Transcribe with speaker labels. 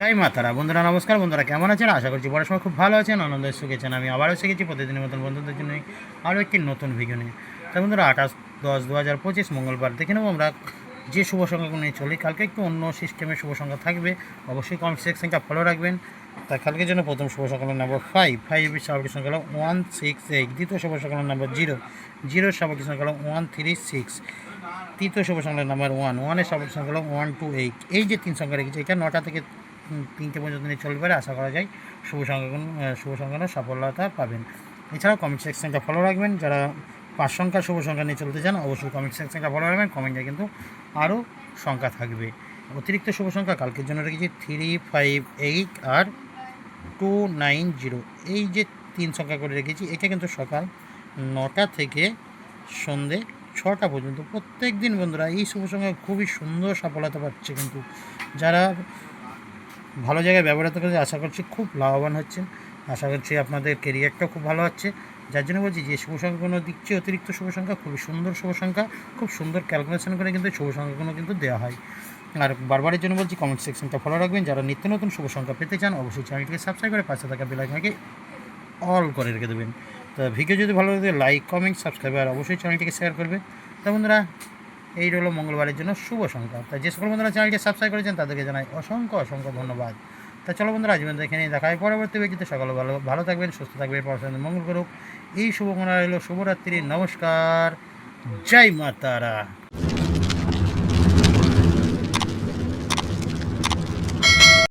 Speaker 1: জয় মাতারা বন্ধুরা, নমস্কার। বন্ধুরা কেমন আছেন? আশা করছি বড় সময় খুব ভালো আছেন, আনন্দে সুখেছেন। আমি আবারও শিখেছি প্রতিদিনের মতন বন্ধুদের জন্য আরও একটি নতুন ভিডিও নিয়ে। তাই বন্ধুরা 28/10/2025 মঙ্গলবার দেখে নেবো আমরা যে শুভ সংখ্যাগুলো নিয়ে চলি। কালকে একটু অন্য সিস্টেমের শুভ সংখ্যা থাকবে, অবশ্যই কমেন্ট সেকশনটা ফলো রাখবেন। তাই কালকের জন্য প্রথম শুভ সংখ্যার নাম্বার 5, 5 স্বাভাবিক সংখ্যা হলো 168। দ্বিতীয় শুভ সংখ্যার নাম্বার 0, 0 স্বাভাবিক সংখ্যা হলো 136। তৃতীয় শুভ সংখ্যার নাম্বার 1, 1 স্বাভাবিক সংখ্যা হলো 128। এই যে তিন সংখ্যা রেখেছি, এটা 9টা থেকে 3টে পর্যন্ত নিয়ে চলবে, আশা করা যায় শুভ সংখ্যাগুলো সফলতা পাবেন। এছাড়াও কমেন্ট সেকশনটা ফলো রাখবেন। যারা 5 সংখ্যার শুভ সংখ্যা নিয়ে চলতে চান, অবশ্যই কমেন্ট সেকশনটা ফলো রাখবেন। কমেন্টে কিন্তু আরও সংখ্যা থাকবে। অতিরিক্ত শুভ সংখ্যা কালকের জন্য রেখেছি 358 আর 290। এই যে 3 সংখ্যা করে রেখেছি, এটা কিন্তু সকাল 9টা থেকে সন্ধে 6টা পর্যন্ত প্রত্যেক দিন বন্ধুরা এই শুভ সংখ্যা খুবই সুন্দর সফলতা পাচ্ছে। কিন্তু যারা ভালো জায়গায় ব্যবহৃত করে আশা করছি খুব লাভবান হচ্ছেন। আশা করছি আপনাদের কেরিয়ারটাও খুব ভালো হচ্ছে। যার জন্য বলছি যে শুভ সংখ্যাগুলো দিচ্ছি, অতিরিক্ত শুভ সংখ্যা খুবই সুন্দর শুভ সংখ্যা, খুব সুন্দর ক্যালকুলেশন করে কিন্তু শুভ সংখ্যাগুলো কিন্তু দেওয়া হয়। আর বারবারের জন্য বলছি কমেন্ট সেকশনটা ফলো রাখবেন। যারা নিত্য নতুন শুভ সংখ্যা পেতে চান, অবশ্যই চ্যানেলটিকে সাবস্ক্রাইব করে পাশে থাকা বেল আইকনকে অল করে রেখে দেবেন। তো ভিডিও যদি ভালো লাগে লাইক, কমেন্ট, সাবস্ক্রাইব আর অবশ্যই চ্যানেলটিকে শেয়ার করবে। তো বন্ধুরা এই হলো মঙ্গলবারের জন্য শুভ সংখ্যা। তাই যে সকল বন্ধুরা চ্যানেলটি সাবস্ক্রাইব করেছেন তাদেরকে জানাই অসংখ্য ধন্যবাদ। তা চলো বন্ধুরা, আজ পর্যন্ত এখানে দেখা হয়। পরবর্তী ভিডিওতে সকালে ভালো থাকবেন, সুস্থ থাকবেন, পড়াশোনা মঙ্গল করুক। এই শুভকামনা রইল। শুভরাত্রি, নমস্কার, জয় মা তারা।